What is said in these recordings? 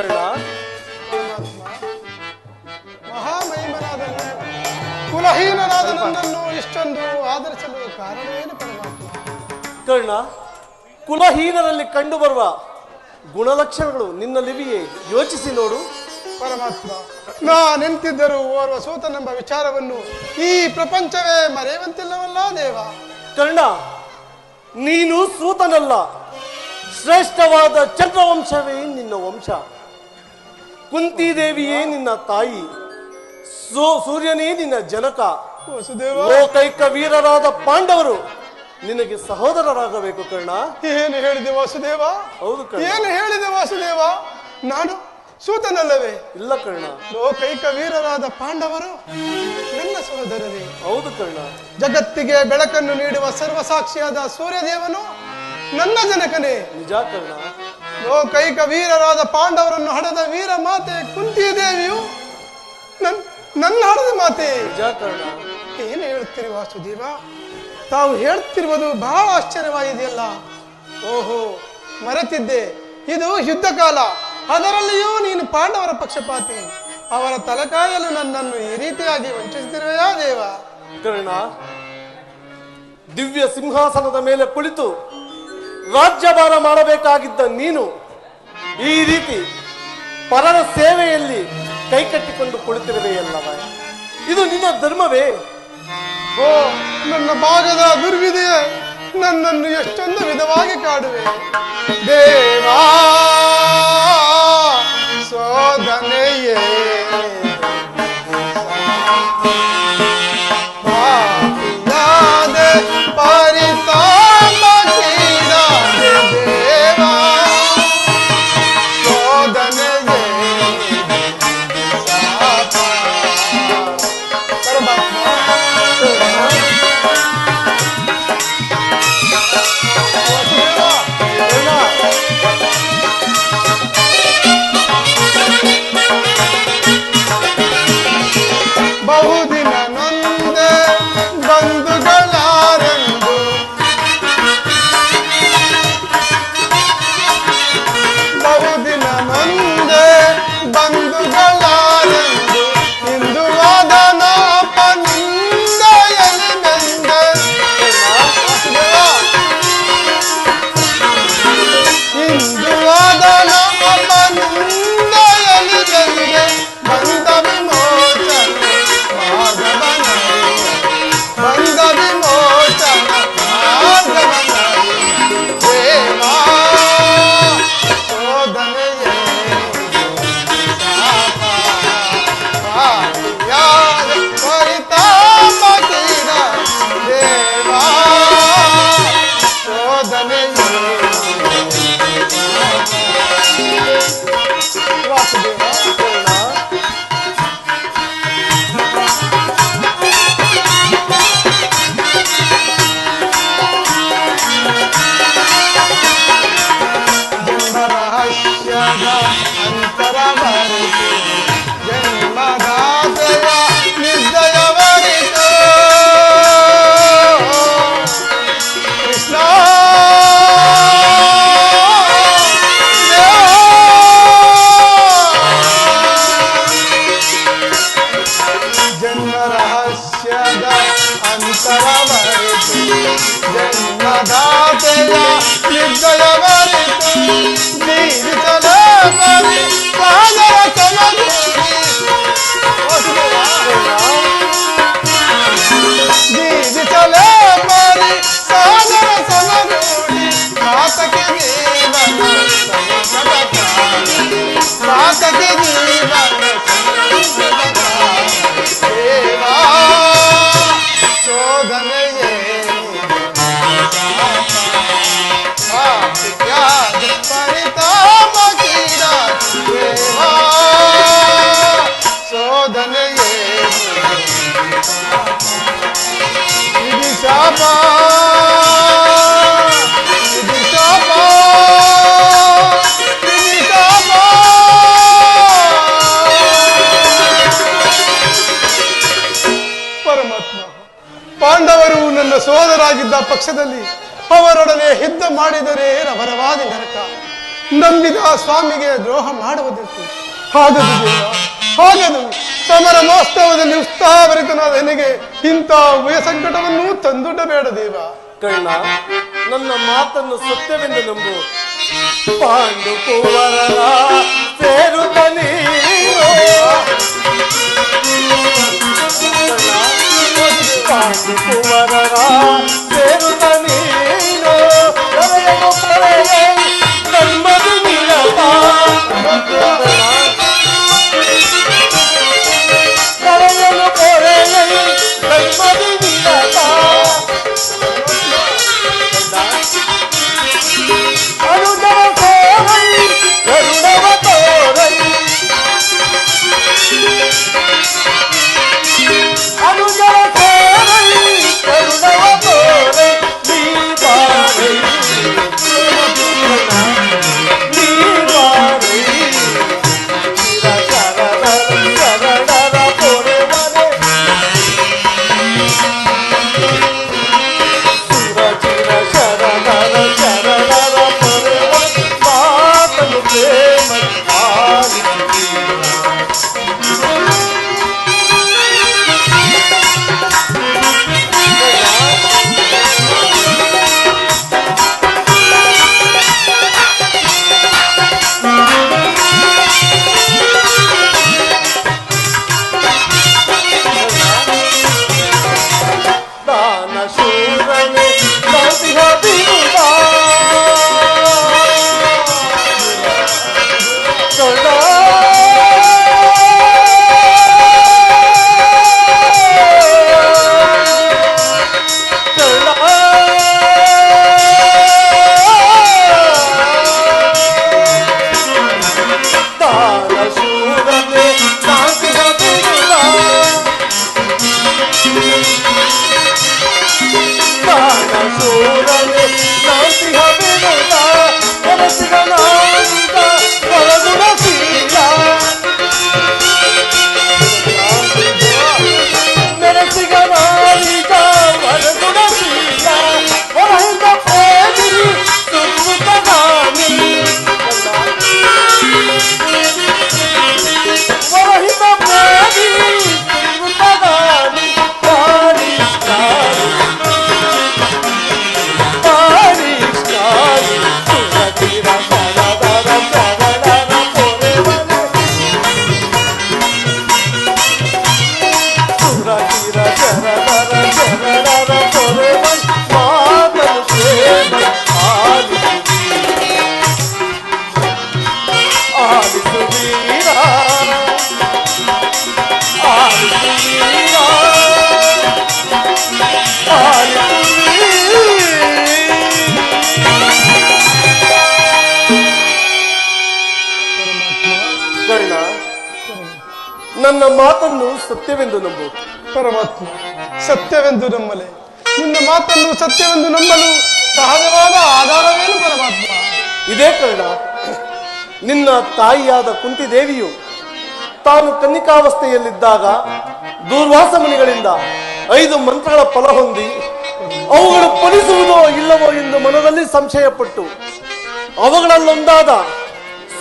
ಕರ್ಣ, ಮಹಾಮಹಿಮನಾದ ಕುಲಹೀನನಾದ ನನ್ನನ್ನು ಇಷ್ಟೊಂದು ಆದರಿಸಲು ಕಾರಣವೇನು ಪರಮಾತ್ಮ? ಕರ್ಣ, ಕುಲಹೀನರಲ್ಲಿ ಕಂಡುಬರುವ ಗುಣಲಕ್ಷಣಗಳು ನಿನ್ನಲ್ಲಿವೆಯೇ? ಯೋಚಿಸಿ ನೋಡು. ಪರಮಾತ್ಮ, ನಾನೆಂತಿದ್ದರೂ ಓರ್ವ ಸೂತನೆಂಬ ವಿಚಾರವನ್ನು ಈ ಪ್ರಪಂಚವೇ ಮರೆಯುವಂತಿಲ್ಲವಲ್ಲ ದೇವ. ಕರ್ಣ, ನೀನು ಸೂತನಲ್ಲ, ಶ್ರೇಷ್ಠವಾದ ಚಂದ್ರವಂಶವೇ ನಿನ್ನ ವಂಶ. ಕುಂತಿದೇವಿಯೇ ನಿನ್ನ ತಾಯಿ, ಸೂರ್ಯನೇ ನಿನ್ನ ಜನಕ. ವಸುದೇವ, ಲೋಕೈಕ ವೀರರಾದ ಪಾಂಡವರು ನಿನಗೆ ಸಹೋದರರಾಗಬೇಕು ಕರ್ಣ. ಏನು ಹೇಳಿದೆ ವಾಸುದೇವ? ಹೌದು ಕರ್ಣ. ಏನು ಹೇಳಿದೆ ವಾಸುದೇವ? ನಾನು ಸೂತನಲ್ಲವೇ? ಇಲ್ಲ ಕರ್ಣ. ಲೋಕೈಕ ವೀರರಾದ ಪಾಂಡವರು ನನ್ನ ಸಹೋದರರೇ. ಹೌದು ಕರ್ಣ. ಜಗತ್ತಿಗೆ ಬೆಳಕನ್ನು ನೀಡುವ ಸರ್ವಸಾಕ್ಷಿಯಾದ ಸೂರ್ಯದೇವನು ನನ್ನ ಜನಕನೇ. ನಿಜ ಕರ್ಣ. ಲೋಕೈಕ ವೀರರಾದ ಪಾಂಡವರನ್ನು ಹಡೆದ ವೀರ ಮಾತೆ ಕುಂತಿದೇವಿಯು ನನ್ನ ಹಡೆದ ಮಾತೆ. ನಿಜ ಕರ್ಣ. ಏನು ಹೇಳುತ್ತೀರಿ ವಾಸುದೇವ? ತಾವು ಹೇಳ್ತಿರುವುದು ಬಹಳ ಆಶ್ಚರ್ಯವಾಗಿದೆಯಲ್ಲ. ಓಹೋ, ಮರೆತಿದ್ದೆ, ಇದು ಯುದ್ಧ ಕಾಲ. ಅದರಲ್ಲಿಯೂ ನೀನು ಪಾಂಡವರ ಪಕ್ಷಪಾತಿ. ಅವರ ತಲೆಕಾಯಲು ನನ್ನನ್ನು ಈ ರೀತಿಯಾಗಿ ವಂಚಿಸುತ್ತಿರುವೆಯಾ ದೇವ? ಕರ್ಣ, ದಿವ್ಯ ಸಿಂಹಾಸನದ ಮೇಲೆ ಕುಳಿತು ರಾಜ್ಯಭಾರ ಮಾಡಬೇಕಾಗಿದ್ದ ನೀನು ಈ ರೀತಿ ಪರರ ಸೇವೆಯಲ್ಲಿ ಕೈಕಟ್ಟಿಕೊಂಡು ಕುಳಿತಿರುವೆಯಲ್ಲವ? ಇದು ನಿನ್ನ ಧರ್ಮವೇ? ಓ, ನನ್ನ ಭಾಗದ ದುರ್ವಿದೆಯೇ ನನ್ನನ್ನು ಎಷ್ಟೊಂದು ವಿಧವಾಗಿ ಕಾಡುವೆ ದೇವಾ. ಸೋದನೆಯೇ ಪಾಂಡವರು ನನ್ನ ಸೋದರಾಗಿದ್ದ ಪಕ್ಷದಲ್ಲಿ ಅವರೊಡನೆ ಯುದ್ಧ ಮಾಡಿದರೆ ರಭರವಾದಿ ನರಕ. ನಂಬಿದ ಸ್ವಾಮಿಗೆ ದ್ರೋಹ ಮಾಡುವುದಕ್ಕೆ ಹಾಗದು ದೇವ, ಹಾಗದು. ಸಮರ ಮಹೋತ್ಸವದಲ್ಲಿ ಉತ್ಸಾಹಭರಿತನಾದ ನನಗೆ ಇಂಥ ಉಭಯ ಸಂಕಟವನ್ನು ತಂದುಡಬೇಡ ದೇವ. ಕರ್ಣ, ನನ್ನ ಮಾತನ್ನು ಸತ್ಯವೆಂದು ನಂಬು. ಪಾಂಡು ಕುವರನ ಸೇರುತ್ತ ನೀನು, ಪಾಂಡು ಕುವರನ ಸೇರುತ್ತ ನೀನು, ಕರೆಯಲು ಕರೆಯೇ ನಮ್ಮದು ನಿರತ, ಕರೆಯಲು ಕರೆಯೇ ನಮ್ಮದು ನಿರತ. ಅನುಜರ ಸೋರೈ ಕರುಣವ ತೋರೈ, ಅನುಜರ ಸೋರೈ ಕರುಣವ ತೋರೈ, ನೀ ಬಾರೈ ನೀ ಬಾರೈ, ಶರಣರ ಪೊರೆವನೆ ಸುರಚಿರ ಶರಣರ ಶರಣರ ಪೊರೆವನೆ, ಮಾತನು ಪ್ರೇಮ ಆಲಿಸಿ. ದಾನ ಶೂರನೆ ದಾಸಿಹ ಬಿರುದ, ಕರ್ಣ ಕರ್ಣ ದಾನ ಶೂರನೆ ದಾಸಿಹ ಬಿರುದ, ದಾನ ಶೂರನೆ ದಾಸಿಹ ಬಿರುದ, ಹೊರಸಿದ ನಾಡಿದ ಹೊರಗುಣಶೀಲ, ಮೆರೆಸಿಗ ನಾಡಿದ ಹೊರಗುಣಶೀಲ, ಹೊರಹಿಂದ ಪ್ರೇಮಿ ಸುಕೃತ ಗಾಮಿ, ಹೊರಹಿಂದ ಪ್ರೇಮಿ ಸುಕೃತ ಗಾಮಿ, ಪಾರಿಷ್ಕಾರಿ ಸುರಚಿರ ಶರಣರ ಶರಣರ ಪೊರೆವನೆ, ಸುರಚಿರ ಶರಣರ ಶರಣರ ಪೊರೆವನೆ, ಮಾತನು ಪ್ರೇಮ ಆಲಿಸು ಆಲಿಸು ವೀರ, ಆಲಿಸು ವೀರ, ಆಲಿಸು ಕರ್ಣ, ನನ್ನ ಮಾತನ್ನು ಸತ್ಯವೆಂದು ನಂಬು. ಪರಮಾತ್ಮ, ಸತ್ಯವೆಂದು ನಂಬಲೆ. ನಿನ್ನ ಮಾತನ್ನು ಸತ್ಯವೆಂದು ನಂಬಲು ಸಹಜವಾದ ಆಧಾರವೇನು ಪರಮಾತ್ಮ? ಇದೇ ಕರ್ಣ, ನಿನ್ನ ತಾಯಿಯಾದ ಕುಂತಿದೇವಿಯು ತಾನು ಕನ್ನಿಕಾವಸ್ಥೆಯಲ್ಲಿದ್ದಾಗ ದೂರ್ವಾಸ ಮುನಿಗಳಿಂದ 5 ಮಂತ್ರಗಳ ಫಲ ಹೊಂದಿ ಅವುಗಳು ಫಲಿಸುವುದೋ ಇಲ್ಲವೋ ಎಂದು ಮನದಲ್ಲಿ ಸಂಶಯಪಟ್ಟು ಅವುಗಳಲ್ಲೊಂದಾದ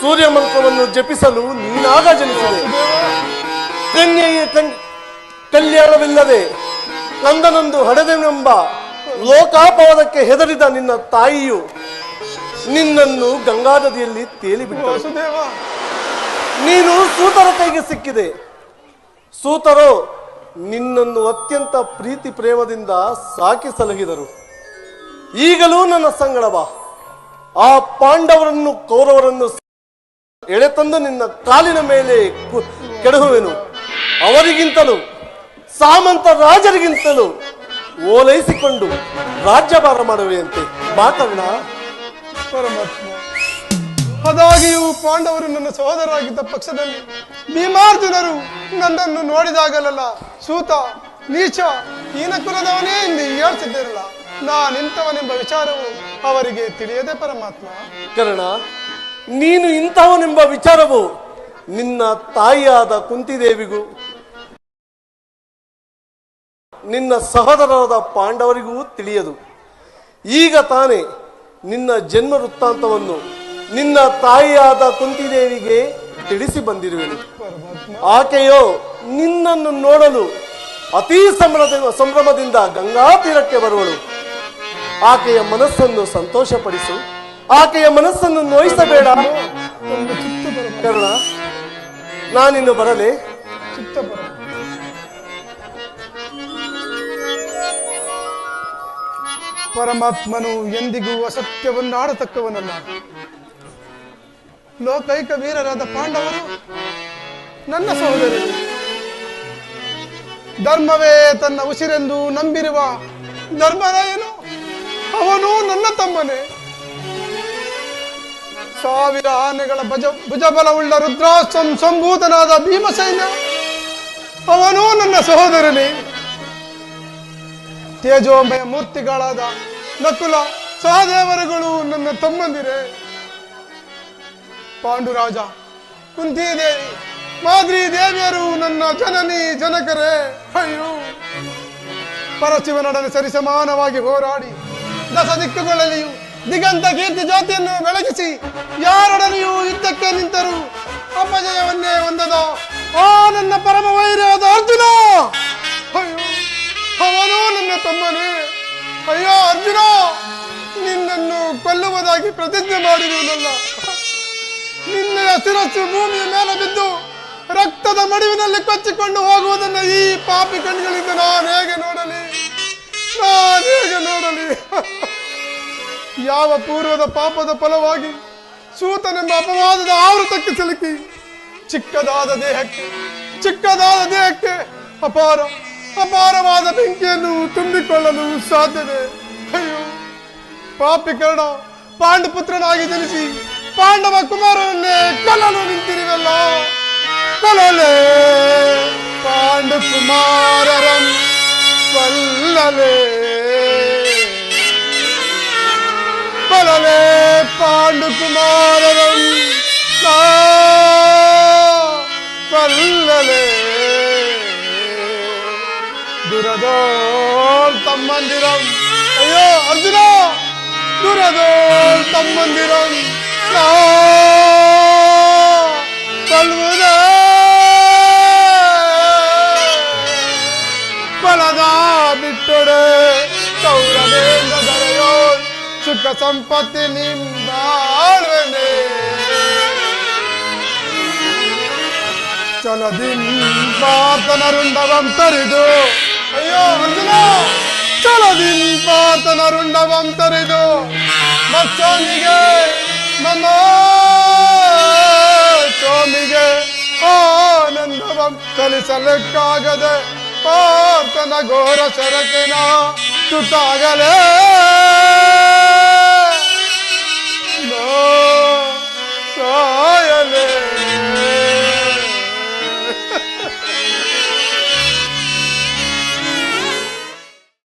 ಸೂರ್ಯ ಮಂತ್ರವನ್ನು ಜಪಿಸಲು ನೀನಾಗ ಜನಿಸಿದೆ. ಕನ್ಯೆಯ ಕಲ್ಯಾಣವಿಲ್ಲದೆ ಕಂದನೊಂದು ಹಡೆದೆನೆಂಬ ಲೋಕಾಪವಾದಕ್ಕೆ ಹೆದರಿದ ನಿನ್ನ ತಾಯಿಯು ನಿನ್ನನ್ನು ಗಂಗಾ ನದಿಯಲ್ಲಿ ತೇಲಿಬಿಟ್ಟಳು. ವಸುದೇವ, ನೀನು ಸೂತರ ಕೈಗೆ ಸಿಕ್ಕಿದೆ. ಸೂತರು ನಿನ್ನನ್ನು ಅತ್ಯಂತ ಪ್ರೀತಿ ಪ್ರೇಮದಿಂದ ಸಾಕಿ ಸಲಹಿದರು. ಈಗಲೂ ನನ್ನ ಸಂಗಡ ಬಾ. ಆ ಪಾಂಡವರನ್ನು ಕೌರವರನ್ನು ಎಳೆತಂದು ನಿನ್ನ ಕಾಲಿನ ಮೇಲೆ ಕೆಡಹುವೆನು. ಅವರಿಗಿಂತಲೂ ಸಾಮಂತ ರಾಜರಿಗಿಂತಲೂ ಓಲೈಸಿಕೊಂಡು ರಾಜ್ಯಭಾರ ಮಾಡುವೆಯಂತೆ. ಮಾತಣ್ಣ. ಪರಮಾತ್ಮ, ಆದಾಗಿಯೂ ಪಾಂಡವರು ನನ್ನ ಸಹೋದರರಾಗಿದ್ದ ಪಕ್ಷದಲ್ಲಿ ಭೀಮಾರ್ಜುನರು ನನ್ನನ್ನು ನೋಡಿದಾಗಲೆಲ್ಲ ಸೂತ, ನೀಚ, ಹೀನ ಕುಲದವನೇ ಎಂದು ಹೇಳ್ತಿದ್ದಿರಲ್ಲ. ನಾನಿಂಥವನೆಂಬ ವಿಚಾರವು ಅವರಿಗೆ ತಿಳಿಯದೆ ಪರಮಾತ್ಮ. ಕರ್ಣ, ನೀನು ಇಂಥವನೆಂಬ ವಿಚಾರವು ನಿನ್ನ ತಾಯಿಯಾದ ಕುಂತಿದೇವಿಗೂ ನಿನ್ನ ಸಹೋದರರಾದ ಪಾಂಡವರಿಗೂ ತಿಳಿಯದು. ಈಗ ತಾನೇ ನಿನ್ನ ಜನ್ಮ ವೃತ್ತಾಂತವನ್ನು ನಿನ್ನ ತಾಯಿಯಾದ ಕುಂತಿದೇವಿಗೆ ತಿಳಿಸಿ ಬಂದಿರುವೆನು. ಪರಮಾತ್ಮ, ಆಕೆಯೋ ನಿನ್ನನ್ನು ನೋಡಲು ಅತೀ ಸಂಭ್ರಮದಿಂದ ಗಂಗಾ ತೀರಕ್ಕೆ ಬರುವಳು. ಆಕೆಯ ಮನಸ್ಸನ್ನು ಸಂತೋಷಪಡಿಸು, ಆಕೆಯ ಮನಸ್ಸನ್ನು ನೋಯಿಸಬೇಡ. ತಮ್ಮ ಚಿತ್ತ ಪರಮಾತ್ಮ, ಕರ್ಣ, ನಾನಿನ್ನು ಬರಲೇ? ಚಿತ್ತ ಪರಮಾತ್ಮ. ಪರಮಾತ್ಮನು ಎಂದಿಗೂ ಅಸತ್ಯವನ್ನಾಡತಕ್ಕವನಲ್ಲ. ಲೋಕೈಕ ವೀರರಾದ ಪಾಂಡವರು ನನ್ನ ಸಹೋದರರು. ಧರ್ಮವೇ ತನ್ನ ಉಸಿರೆಂದು ನಂಬಿರುವ ಧರ್ಮರಾಯನು ಅವನು ನನ್ನ ತಮ್ಮನೇ. ಸಾವಿರ ಆನೆಗಳ ಭುಜಬಲವುಳ್ಳ ರುದ್ರಾಶ್ವಂ ಸಂಭೂತನಾದ ಭೀಮಸೈನ್ಯ ಅವನು ನನ್ನ ಸಹೋದರನೇ. ತೇಜೋಮಯ ಮೂರ್ತಿಗಳಾದ ನಕುಲ ಸಹದೇವರುಗಳು ನನ್ನ ತಮ್ಮಂದಿರೇ. ಪಾಂಡುರಾಜ, ಕುಂತಿದೇವಿ, ಮಾದ್ರಿ ದೇವಿಯರು ನನ್ನ ಜನನಿ ಜನಕರೇ. ಅಯ್ಯೋ, ಪರಶಿವನೊಡನೆ ಸರಿಸಮಾನವಾಗಿ ಹೋರಾಡಿ ದಶ ದಿಕ್ಕುಗಳಲ್ಲಿಯೂ ದಿಗಂತ ಕೀರ್ತಿ ಜ್ಯೋತಿಯನ್ನು ಬೆಳಗಿಸಿ ಯಾರೊಡನೆಯೂ ಯುದ್ಧಕ್ಕೆ ನಿಂತರು ಅಪಜಯವನ್ನೇ ಹೊಂದದ ಆ ನನ್ನ ಪರಮ ವೈರ್ಯವಾದ ಅರ್ಜುನ, ಅಯ್ಯೋ ಅವನು ನನ್ನ ತಮ್ಮನೇ. ಅಯ್ಯೋ ಅರ್ಜುನ, ನಿನ್ನನ್ನು ಕೊಲ್ಲುವುದಾಗಿ ಪ್ರತಿಜ್ಞೆ ಮಾಡಿರುವುದಲ್ಲ. ನಿನ್ನೆಯ ಶಿರಸ್ಸು ಭೂಮಿಯ ಮೇಲೆ ಬಿದ್ದು ರಕ್ತದ ಮಡುವಿನಲ್ಲಿ ಕೊಚ್ಚಿಕೊಂಡು ಹೋಗುವುದನ್ನು ಈ ಪಾಪಿ ಕಣ್ಗಳಿಂದ ನಾನು ಹೇಗೆ ನೋಡಲಿ? ಯಾವ ಪೂರ್ವದ ಪಾಪದ ಫಲವಾಗಿ ಸೂತನೆಂಬ ಅಪವಾದದ ಆವೃತಕ್ಕೆ ಸಿಲುಕಿ ಚಿಕ್ಕದಾದ ದೇಹಕ್ಕೆ ಅಪಾರವಾದ ಬೆಂಕಿಯನ್ನು ತುಂಬಿಕೊಳ್ಳಲು ಸಾಧ್ಯವೇ? ಅಯ್ಯೋ ಪಾಪಿ ಕರ್ಣ, ಪಾಂಡುಪುತ್ರನಾಗಿ ಜನಿಸಿ ಪಾಂಡವ ಕುಮಾರನನ್ನೇ ಕೊಲ್ಲಲು ನಿಂತಿರುವಲ್ಲ. ಕೊಲ್ಲಲೇ ಪಾಂಡು ಕುಮಾರರಂ ಕೊಲ್ಲಲೇ, ಕೊಲ್ಲಲೇ ಪಾಂಡು ಕುಮಾರರಂ ಕೊಲ್ಲಲೇ. ದುರದೋಳ್ ತಮ್ಮಂದಿರಂ, ಅಯ್ಯೋ ಅರ್ಜುನ, ದುರದೋಳ್ ತಮ್ಮಂದಿರಂ ಕೊಲ್ಲುವುದೇ. ಫಲದ ಬಿಟ್ಟೊಡೆ ಕೌರವೇಂದ್ರ ದರೆಯೋ ಸುಖ ಸಂಪತ್ತಿ ನಿಂಬಾಳ್ವೆನೆ. ಚಲದಿಂಪಾತನರುಂಡವಂ ತರಿದು, ಅಯ್ಯೋ ಅರ್ಜುನ, ಚಲದಿಂಪಾತನರುಂಡವಂ ತರಿದು ಮತ್ಸೋಮಿಗೆ ನಮ್ಮ ಸೋಮಿಗೆ ಆನಂದವಂ ಚಲಿಸಲಿಕ್ಕಾಗದೆ ಪಾರ್ಥನ ಘೋರ ಶರಕಿನ ತುಟಾಗಲೇ.